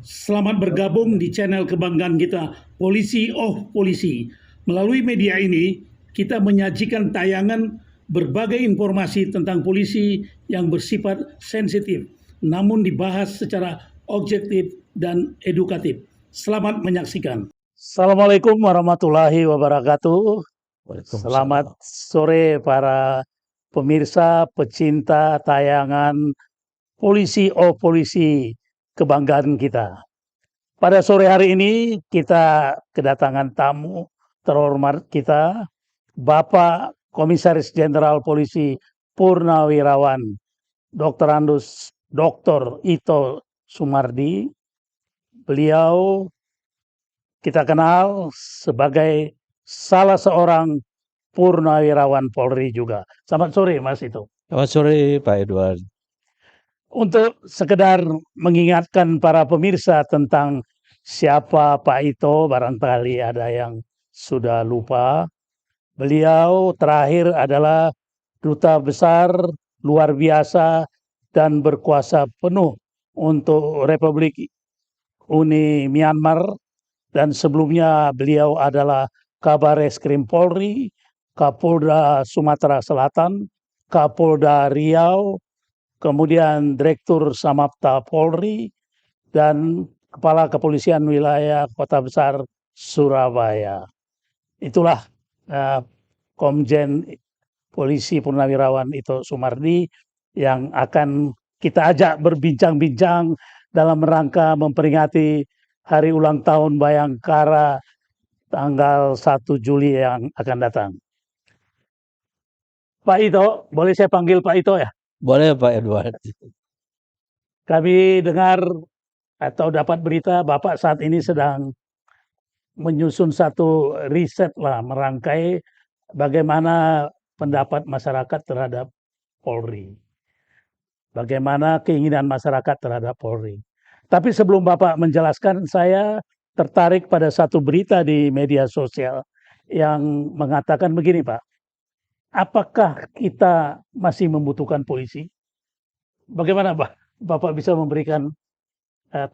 Selamat bergabung di channel kebanggaan kita, Polisi of Polisi. Melalui media ini, kita menyajikan tayangan berbagai informasi tentang polisi yang bersifat sensitif, namun dibahas secara objektif dan edukatif. Selamat menyaksikan. Assalamualaikum warahmatullahi wabarakatuh. Selamat sore para pemirsa, pecinta tayangan Polisi of Polisi, kebanggaan kita. Pada sore hari ini kita kedatangan tamu terhormat kita, Bapak Komisaris Jenderal Polisi Purnawirawan Dr. Andus Dr. Ito Sumardi. Beliau kita kenal sebagai salah seorang purnawirawan Polri juga. Selamat sore Mas Ito. Selamat sore Pak Edward. Untuk sekedar mengingatkan para pemirsa tentang siapa Pak Ito, barangkali ada yang sudah lupa. Beliau terakhir adalah Duta Besar luar biasa dan berkuasa penuh untuk Republik Uni Myanmar, dan sebelumnya beliau adalah Kabareskrim Polri, Kapolda Sumatera Selatan, Kapolda Riau, kemudian Direktur Samapta Polri, dan Kepala Kepolisian Wilayah Kota Besar Surabaya. Itulah Komjen Polisi Purnawirawan Ito Sumardi yang akan kita ajak berbincang-bincang dalam rangka memperingati Hari Ulang Tahun Bayangkara tanggal 1 Juli yang akan datang. Pak Ito, boleh saya panggil Pak Ito ya? Boleh Pak Edward. Kami dengar atau dapat berita Bapak saat ini sedang menyusun satu riset lah, merangkai bagaimana pendapat masyarakat terhadap Polri. Bagaimana keinginan masyarakat terhadap Polri. Tapi sebelum Bapak menjelaskan, saya tertarik pada satu berita di media sosial yang mengatakan begini Pak. Apakah kita masih membutuhkan polisi? Bagaimana Bapak bisa memberikan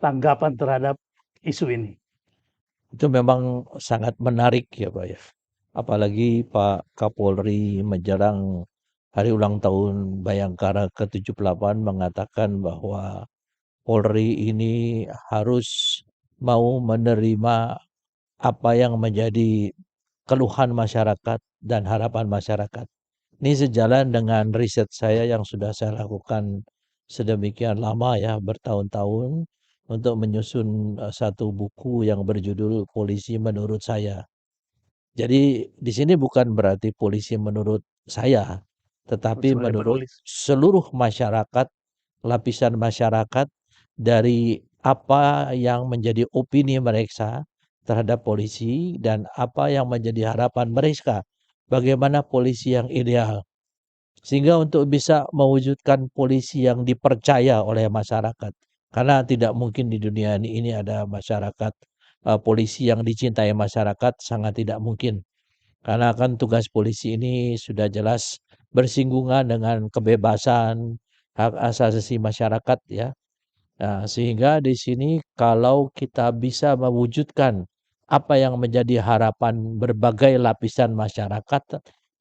tanggapan terhadap isu ini? Itu memang sangat menarik ya Pak ya. Apalagi Pak Kapolri menjelang Hari Ulang Tahun Bayangkara ke-78 mengatakan bahwa Polri ini harus mau menerima apa yang menjadi keluhan masyarakat dan harapan masyarakat. Ini sejalan dengan riset saya yang sudah saya lakukan sedemikian lama ya, bertahun-tahun untuk menyusun satu buku yang berjudul Polisi Menurut Saya. Jadi di sini bukan berarti polisi menurut saya, tetapi menurut seluruh masyarakat, lapisan masyarakat, dari apa yang menjadi opini mereka terhadap polisi dan apa yang menjadi harapan mereka bagaimana polisi yang ideal. Sehingga untuk bisa mewujudkan polisi yang dipercaya oleh masyarakat. Karena tidak mungkin di dunia ini ada masyarakat polisi yang dicintai masyarakat, sangat tidak mungkin. Karena kan tugas polisi ini sudah jelas bersinggungan dengan kebebasan, hak asasi masyarakat ya. Nah, sehingga di sini kalau kita bisa mewujudkan apa yang menjadi harapan berbagai lapisan masyarakat,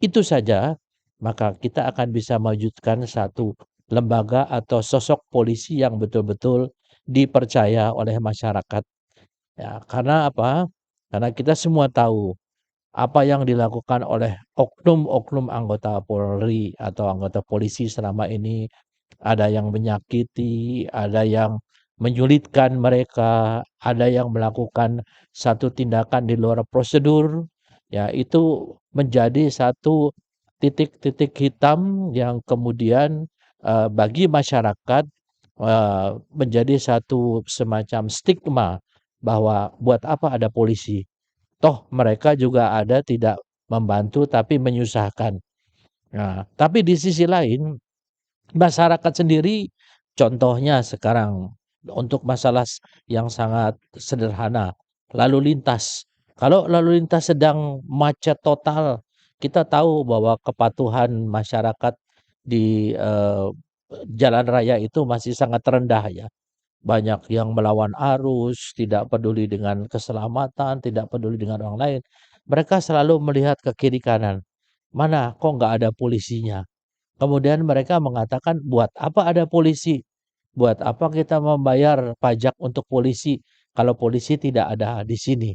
itu saja maka kita akan bisa mewujudkan satu lembaga atau sosok polisi yang betul-betul dipercaya oleh masyarakat. Ya, karena apa? Karena kita semua tahu apa yang dilakukan oleh oknum-oknum anggota Polri atau anggota polisi selama ini, ada yang menyakiti, ada yang menyulitkan mereka, ada yang melakukan satu tindakan di luar prosedur, ya itu menjadi satu titik-titik hitam yang kemudian bagi masyarakat menjadi satu semacam stigma bahwa buat apa ada polisi? Toh mereka juga ada tidak membantu tapi menyusahkan. Nah, tapi di sisi lain masyarakat sendiri contohnya sekarang untuk masalah yang sangat sederhana, lalu lintas. Kalau lalu lintas sedang macet total, kita tahu bahwa kepatuhan masyarakat di jalan raya itu masih sangat rendah ya. banyak yang melawan arus, tidak peduli dengan keselamatan, tidak peduli dengan orang lain. Mereka selalu melihat ke kiri kanan, "Mana kok nggak ada polisinya?" Kemudian mereka mengatakan, "Buat apa ada polisi? Buat apa kita membayar pajak untuk polisi kalau polisi tidak ada di sini?"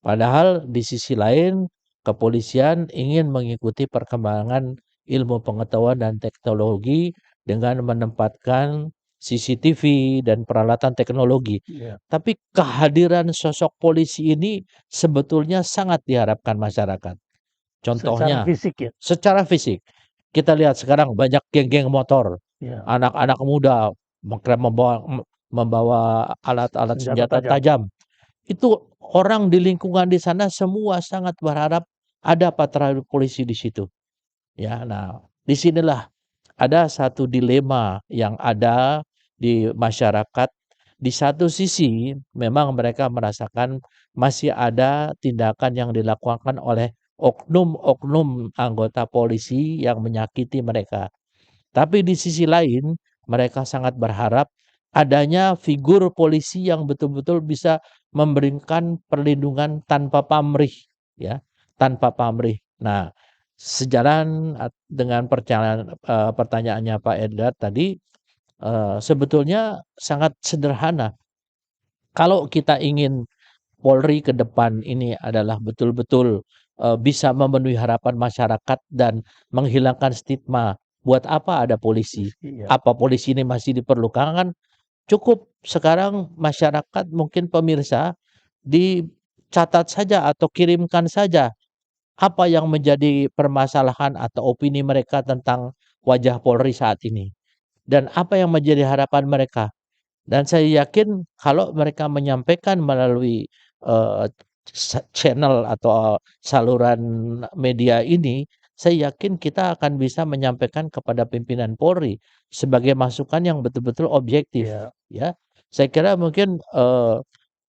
Padahal di sisi lain, kepolisian ingin mengikuti perkembangan ilmu pengetahuan dan teknologi dengan menempatkan CCTV dan peralatan teknologi. Iya. Tapi kehadiran sosok polisi ini sebetulnya sangat diharapkan masyarakat. Secara Contohnya, fisik ya? secara fisik, kita lihat sekarang banyak geng-geng motor, Iya, anak-anak muda membawa alat-alat senjata senjata tajam. tajam. Itu orang di lingkungan di sana semua sangat berharap ada patroli polisi di situ, ya. Nah, di sinilah ada satu dilema yang ada di masyarakat. Di satu sisi memang mereka merasakan masih ada tindakan yang dilakukan oleh oknum-oknum anggota polisi yang menyakiti mereka. Tapi di sisi lain, mereka sangat berharap adanya figur polisi yang betul-betul bisa memberikan perlindungan tanpa pamrih, ya, tanpa pamrih. Nah, sejalan dengan pertanyaannya Pak Edgar tadi, sebetulnya sangat sederhana. Kalau kita ingin Polri ke depan ini adalah betul-betul, bisa memenuhi harapan masyarakat dan menghilangkan stigma. Buat apa ada polisi? Iya. Apa polisi ini masih diperlukan? Kan cukup sekarang masyarakat mungkin pemirsa dicatat saja atau kirimkan saja apa yang menjadi permasalahan atau opini mereka tentang wajah Polri saat ini, dan apa yang menjadi harapan mereka. Dan saya yakin kalau mereka menyampaikan melalui, eee, channel atau saluran media ini, saya yakin kita akan bisa menyampaikan kepada pimpinan Polri sebagai masukan yang betul-betul objektif, Iya. ya. Saya kira mungkin,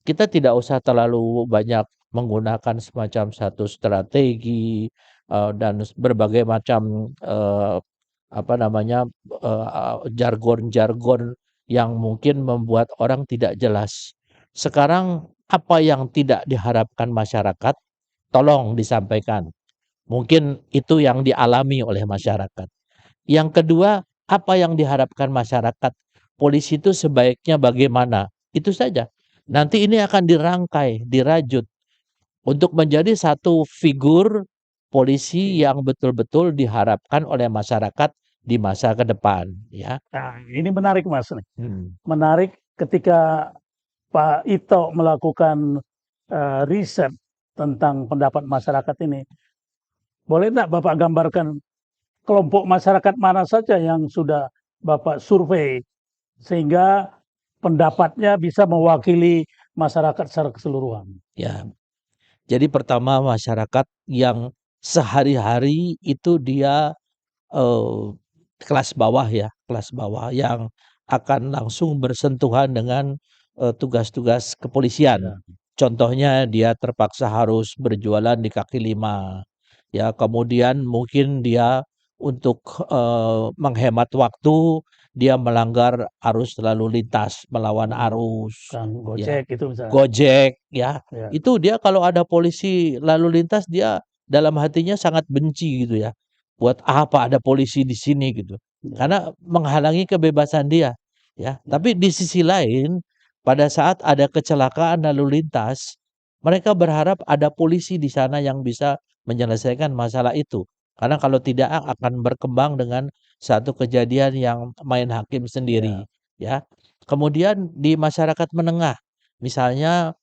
kita tidak usah terlalu banyak menggunakan semacam satu strategi, dan berbagai macam, apa namanya, jargon-jargon yang mungkin membuat orang tidak jelas. Sekarang apa yang tidak diharapkan masyarakat, tolong disampaikan. Mungkin itu yang dialami oleh masyarakat. Yang kedua, apa yang diharapkan masyarakat, polisi itu sebaiknya bagaimana, itu saja. Nanti ini akan dirangkai, dirajut untuk menjadi satu figur polisi yang betul-betul diharapkan oleh masyarakat di masa ke depan, ya. Nah, ini menarik Mas nih. Mhm. Menarik ketika Pak Ito melakukan, riset tentang pendapat masyarakat ini. Boleh enggak Bapak gambarkan kelompok masyarakat mana saja yang sudah Bapak survei, sehingga pendapatnya bisa mewakili masyarakat secara keseluruhan? Ya, jadi pertama masyarakat yang sehari-hari itu dia, eee, kelas bawah ya, kelas bawah yang akan langsung bersentuhan dengan, tugas-tugas kepolisian. Iya. Contohnya dia terpaksa harus berjualan di kaki lima, ya, kemudian mungkin dia untuk, menghemat waktu, dia melanggar arus lalu lintas, melawan arus, Kang ya. Gojek itu misalnya. Gojek, ya, Ya. itu dia kalau ada polisi lalu lintas dia dalam hatinya sangat benci gitu ya. Buat apa ada polisi di sini gitu. Ya. Karena menghalangi kebebasan dia, ya. Ya. Tapi di sisi lain, pada saat ada kecelakaan lalu lintas, mereka berharap ada polisi di sana yang bisa menyelesaikan masalah itu. Karena kalau tidak akan berkembang dengan satu kejadian yang main hakim Ya. sendiri, ya. Kemudian di masyarakat menengah, misalnya,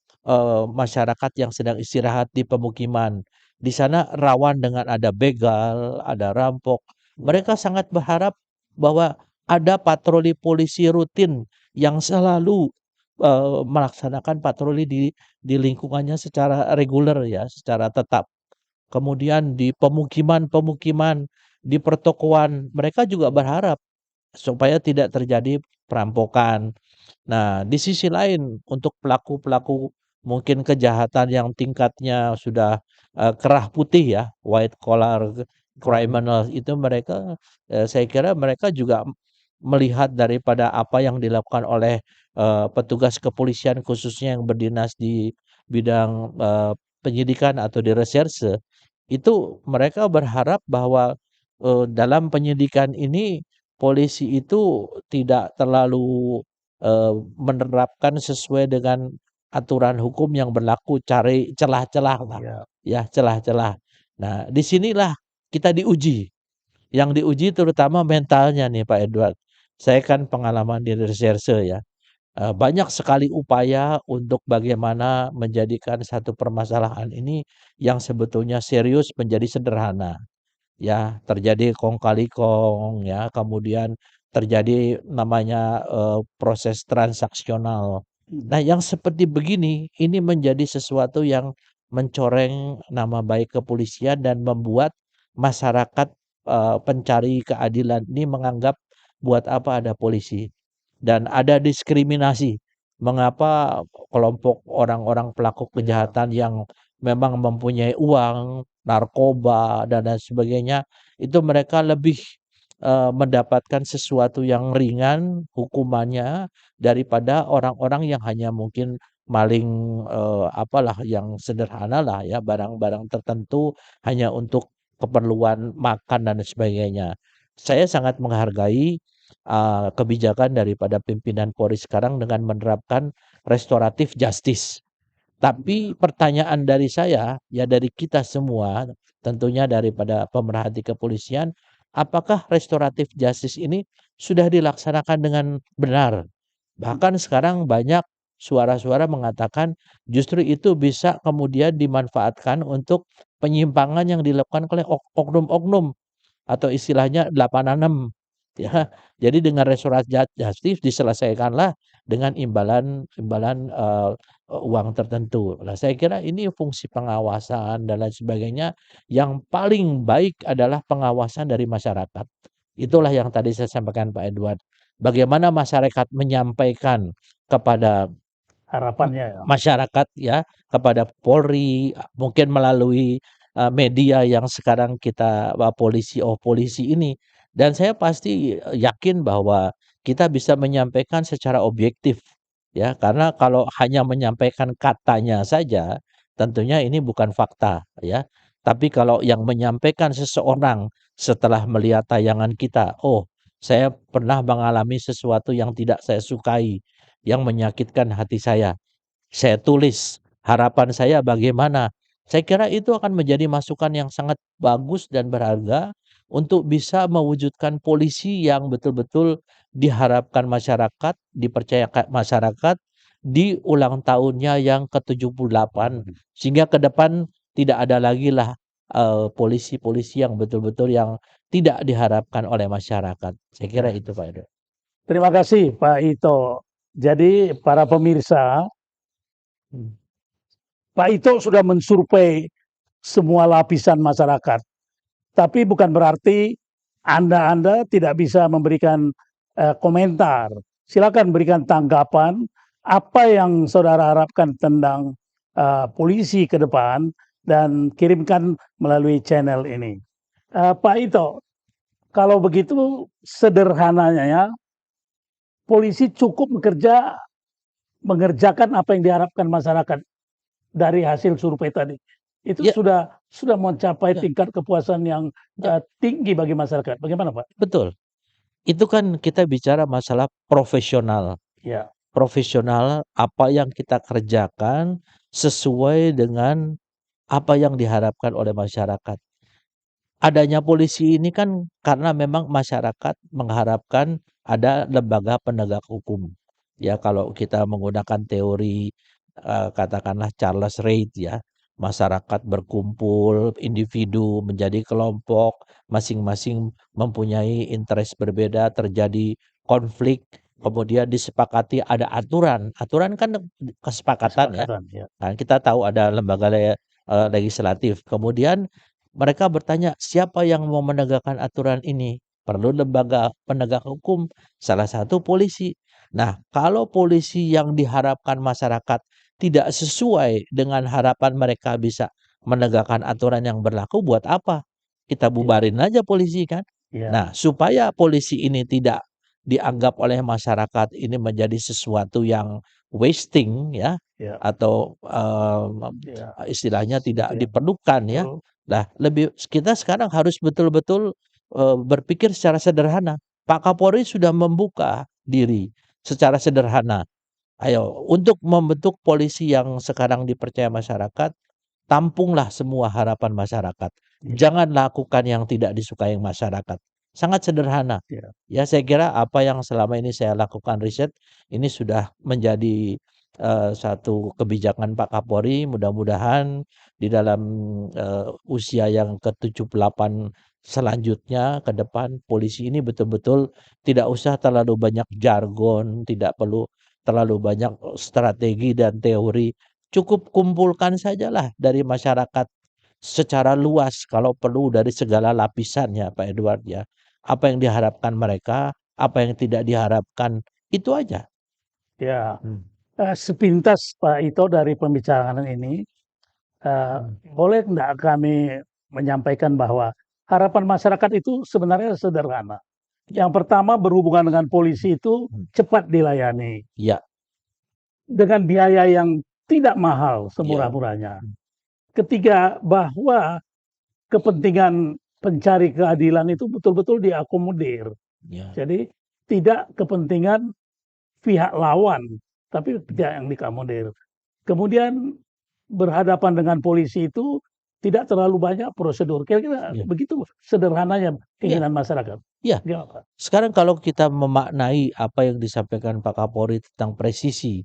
masyarakat yang sedang istirahat di pemukiman, di sana rawan dengan ada begal, ada rampok. Ya. Mereka sangat berharap bahwa ada patroli polisi rutin yang selalu, melaksanakan patroli di lingkungannya secara reguler ya, secara tetap. Kemudian di pemukiman-pemukiman, di pertokoan, mereka juga berharap supaya tidak terjadi perampokan. Nah, di sisi lain untuk pelaku-pelaku mungkin kejahatan yang tingkatnya sudah, kerah putih ya, white collar Crime. criminal itu mereka, saya kira mereka juga melihat daripada apa yang dilakukan oleh petugas kepolisian khususnya yang berdinas di bidang penyidikan atau di reserse, itu mereka berharap bahwa dalam penyidikan ini polisi itu tidak terlalu menerapkan sesuai dengan aturan hukum yang berlaku, cari celah-celah lah, Ya. ya celah-celah. Nah, disinilah kita diuji. Yang diuji terutama mentalnya nih Pak Edward. Saya kan pengalaman di reserse ya. Banyak sekali upaya untuk bagaimana menjadikan satu permasalahan ini yang sebetulnya serius menjadi sederhana. Ya, terjadi kong kali kong ya, kemudian terjadi namanya proses transaksional. Nah, yang seperti begini ini menjadi sesuatu yang mencoreng nama baik kepolisian dan membuat masyarakat pencari keadilan ini menganggap buat apa ada polisi. Dan ada diskriminasi. Mengapa kelompok orang-orang pelaku kejahatan yang memang mempunyai uang, narkoba, dan lain sebagainya, itu mereka lebih mendapatkan sesuatu yang ringan hukumannya daripada orang-orang yang hanya mungkin maling apalah yang sederhana lah ya, barang-barang tertentu hanya untuk keperluan makan dan sebagainya. Saya sangat menghargai kebijakan daripada pimpinan Polri sekarang dengan menerapkan restoratif justice. Tapi pertanyaan dari saya, ya dari kita semua, tentunya daripada pemerhati kepolisian, apakah restoratif justice ini sudah dilaksanakan dengan benar? Bahkan sekarang banyak suara-suara mengatakan justru itu bisa kemudian dimanfaatkan untuk penyimpangan yang dilakukan oleh oknum-oknum atau istilahnya 86 ya. Jadi dengan restoratif justice diselesaikanlah dengan imbalan uang tertentu. Nah, saya kira ini fungsi pengawasan dan lain sebagainya, yang paling baik adalah pengawasan dari masyarakat. Itulah yang tadi saya sampaikan Pak Edward. Bagaimana masyarakat menyampaikan kepada Harapannya ya. masyarakat ya, kepada Polri, mungkin melalui media yang sekarang kita polisi ini, dan saya pasti yakin bahwa kita bisa menyampaikan secara objektif ya, karena kalau hanya menyampaikan katanya saja tentunya ini bukan fakta ya. Tapi kalau yang menyampaikan seseorang setelah melihat tayangan kita, "Oh, saya pernah mengalami sesuatu yang tidak saya sukai, yang menyakitkan hati saya tulis harapan saya bagaimana." Saya kira itu akan menjadi masukan yang sangat bagus dan berharga untuk bisa mewujudkan polisi yang betul-betul diharapkan masyarakat, dipercayakan masyarakat di ulang tahunnya yang ke-78, sehingga ke depan tidak ada lagi lah polisi-polisi yang betul-betul yang tidak diharapkan oleh masyarakat. Saya kira Ya. itu Pak Edo. Terima kasih Pak Ito. Jadi para pemirsa, Pak Ito sudah mensurvei semua lapisan masyarakat. Tapi bukan berarti Anda tidak bisa memberikan komentar. Silakan berikan tanggapan apa yang saudara harapkan tentang polisi ke depan dan kirimkan melalui channel ini. Pak Ito, kalau begitu sederhananya ya, polisi cukup mengerjakan apa yang diharapkan masyarakat dari hasil survei tadi. Itu Ya, sudah mencapai ya, tingkat kepuasan yang ya, tinggi bagi masyarakat. Bagaimana, Pak? betul. Itu kan kita bicara masalah profesional. Ya, Profesional apa yang kita kerjakan sesuai dengan apa yang diharapkan oleh masyarakat. Adanya polisi ini kan karena memang masyarakat mengharapkan ada lembaga penegak hukum. Ya, kalau kita menggunakan teori katakanlah Charles Reid ya, masyarakat berkumpul, individu menjadi kelompok, masing-masing mempunyai interest berbeda, terjadi konflik, kemudian disepakati ada aturan. Aturan kan kesepakatan ya. kesepakatan. Ya, Nah, kita tahu ada lembaga legislatif. Kemudian mereka bertanya, siapa yang mau menegakkan aturan ini? Perlu lembaga penegak hukum, salah satu polisi. Nah, kalau polisi yang diharapkan masyarakat tidak sesuai dengan harapan mereka bisa menegakkan aturan yang berlaku, buat apa? Kita ya, bubarin aja polisi kan. ya, Nah, supaya polisi ini tidak dianggap oleh masyarakat ini menjadi sesuatu yang wasting ya, Ya, atau, ya, istilahnya tidak ya, diperlukan ya. betul. Nah, kita sekarang harus betul-betul, berpikir secara sederhana. Pak Kapolri sudah membuka diri secara sederhana. Ayo, untuk membentuk polisi yang sekarang dipercaya masyarakat, tampunglah semua harapan masyarakat. Iya, Jangan lakukan yang tidak disukai masyarakat. Sangat sederhana. iya, Ya, saya kira apa yang selama ini saya lakukan riset, ini sudah menjadi, satu kebijakan Pak Kapolri. Mudah-mudahan di dalam, usia yang ke-78 selanjutnya ke depan, polisi ini betul-betul tidak usah terlalu banyak jargon, tidak perlu terlalu banyak, strategi dan teori. Cukup kumpulkan sajalah dari masyarakat secara luas kalau perlu dari segala lapisannya Pak Edward ya. Apa yang diharapkan mereka, apa yang tidak diharapkan, itu aja. ya. Hmm. Sepintas Pak Ito dari pembicaraan ini, boleh enggak kami menyampaikan bahwa harapan masyarakat itu sebenarnya sederhana. Yang pertama berhubungan dengan polisi itu Hmm. cepat dilayani Ya, dengan biaya yang tidak mahal ya. semurah-murahnya. Ketiga, bahwa kepentingan pencari keadilan itu betul-betul diakomodir. Ya. Jadi tidak kepentingan pihak lawan, tapi pihak yang diakomodir. Kemudian berhadapan dengan polisi itu tidak terlalu banyak prosedur. Kira-kira Ya. begitu sederhananya Iya. keinginan masyarakat. Iya. Gimana, Pak? Sekarang kalau kita memaknai apa yang disampaikan Pak Kapolri tentang presisi,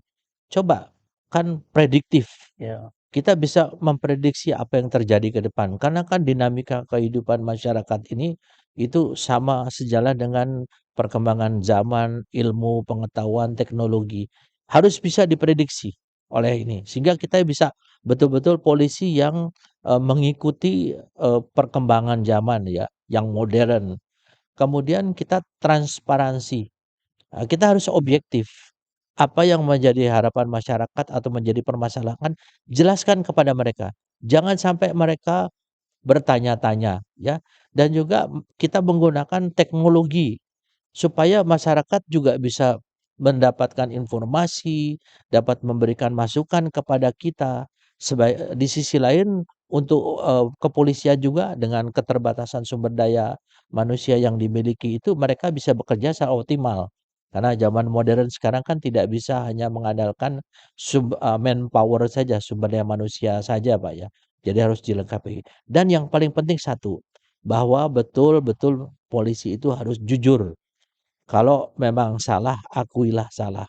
coba kan prediktif. Ya, Kita bisa memprediksi apa yang terjadi ke depan. Karena kan dinamika kehidupan masyarakat ini itu sama sejalan dengan perkembangan zaman, ilmu, pengetahuan, teknologi. Harus bisa diprediksi oleh ini. Sehingga kita bisa betul-betul polisi yang mengikuti perkembangan zaman ya, yang modern. Kemudian kita transparansi. Kita harus objektif. Apa yang menjadi harapan masyarakat atau menjadi permasalahan, jelaskan kepada mereka. Jangan sampai mereka bertanya-tanya ya. Dan juga kita menggunakan teknologi supaya masyarakat juga bisa mendapatkan informasi, dapat memberikan masukan kepada kita. Di sisi lain untuk, kepolisian juga dengan keterbatasan sumber daya manusia yang dimiliki itu mereka bisa bekerja secara optimal. Karena zaman modern sekarang kan tidak bisa hanya mengandalkan manpower saja, sumber daya manusia saja Pak ya. Jadi harus dilengkapi. Dan yang paling penting satu, bahwa betul-betul polisi itu harus jujur. Kalau memang salah, akuilah salah.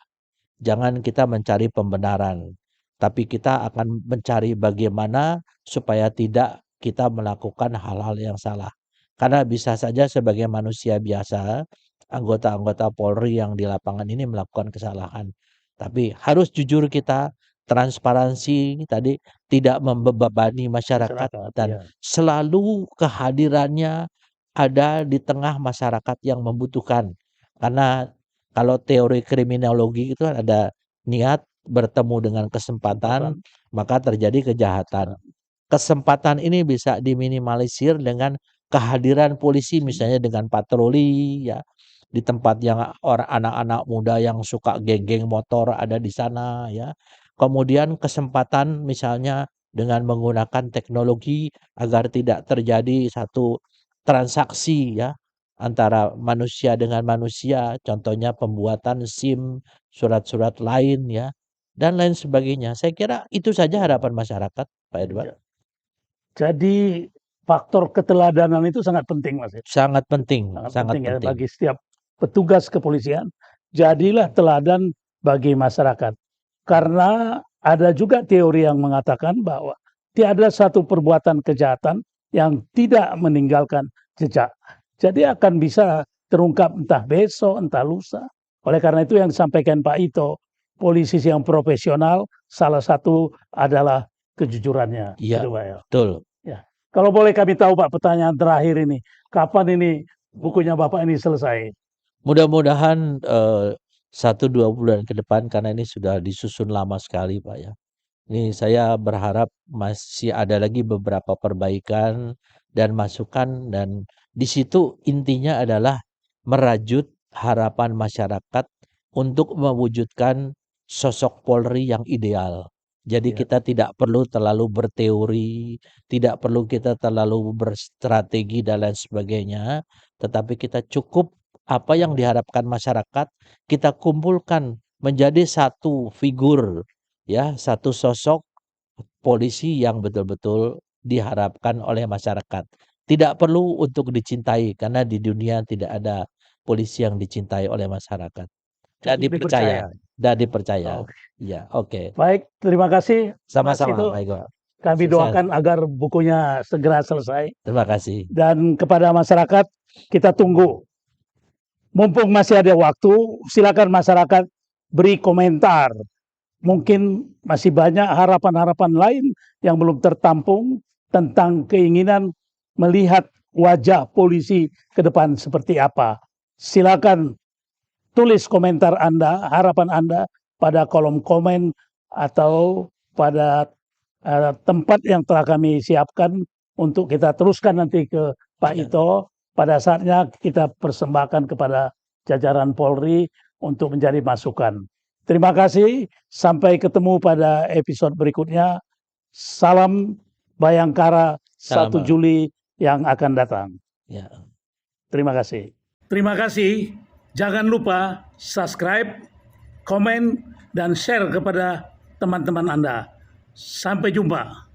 Jangan kita mencari pembenaran, tapi kita akan mencari bagaimana supaya tidak kita melakukan hal-hal yang salah. Karena bisa saja sebagai manusia biasa, anggota-anggota Polri yang di lapangan ini melakukan kesalahan. Tapi harus jujur kita, transparansi tadi, tidak membebani masyarakat masyarakat. dan Ya, selalu kehadirannya ada di tengah masyarakat yang membutuhkan. Karena kalau teori kriminologi itu kan ada niat bertemu dengan kesempatan, kesempatan. maka terjadi kejahatan. Kesempatan ini bisa diminimalisir dengan kehadiran polisi misalnya dengan patroli ya, di tempat yang anak-anak muda yang suka geng-geng motor ada di sana ya. Kemudian kesempatan misalnya dengan menggunakan teknologi agar tidak terjadi satu transaksi ya antara manusia dengan manusia, contohnya pembuatan SIM, surat-surat lain ya, dan lain sebagainya. Saya kira itu saja Ya, harapan masyarakat, Pak Edward. ya. Jadi faktor keteladanan itu sangat penting, Mas. Sangat penting Sangat sangat penting ya penting. bagi setiap petugas kepolisian. Jadilah teladan bagi masyarakat. Karena ada juga teori yang mengatakan bahwa tiada satu perbuatan kejahatan yang tidak meninggalkan jejak. Jadi akan bisa terungkap entah besok, entah lusa. Oleh karena itu yang disampaikan Pak Ito, polisi yang profesional salah satu adalah kejujurannya. Iya, Gitu Pak ya. betul. Ya. Kalau boleh kami tahu Pak, pertanyaan terakhir ini, kapan ini bukunya Bapak ini selesai? Mudah-mudahan, 1, 2 bulan ke depan karena ini sudah disusun lama sekali, Pak, ya. Ini saya berharap masih ada lagi beberapa perbaikan dan masukan dan di situ intinya adalah merajut harapan masyarakat untuk mewujudkan sosok Polri yang ideal. Jadi Ya. kita tidak perlu terlalu berteori, tidak perlu kita terlalu berstrategi dan lain sebagainya, tetapi kita cukup apa yang diharapkan masyarakat kita kumpulkan menjadi satu figur, ya, satu sosok polisi yang betul-betul diharapkan oleh masyarakat. Tidak perlu untuk dicintai karena di dunia tidak ada polisi yang dicintai oleh masyarakat dan Cukup dipercaya Oh, Ya, oke. baik, terima kasih Mas Sama-sama, Itu. baik, Pak. Kami Sukses. doakan agar bukunya segera selesai. Terima kasih. Dan kepada masyarakat, kita tunggu. Mumpung masih ada waktu, silakan masyarakat beri komentar. Mungkin masih banyak harapan-harapan lain yang belum tertampung tentang keinginan melihat wajah polisi ke depan seperti apa. Silakan tulis komentar Anda, harapan Anda pada kolom komen atau pada tempat yang telah kami siapkan untuk kita teruskan nanti ke Pak Ito. Pada saatnya kita persembahkan kepada jajaran Polri untuk menjadi masukan. Terima kasih, sampai ketemu pada episode berikutnya. Salam Bayangkara 1 Juli yang akan datang. Ya. Terima kasih. Terima kasih. Jangan lupa subscribe, komen, dan share kepada teman-teman Anda. Sampai jumpa.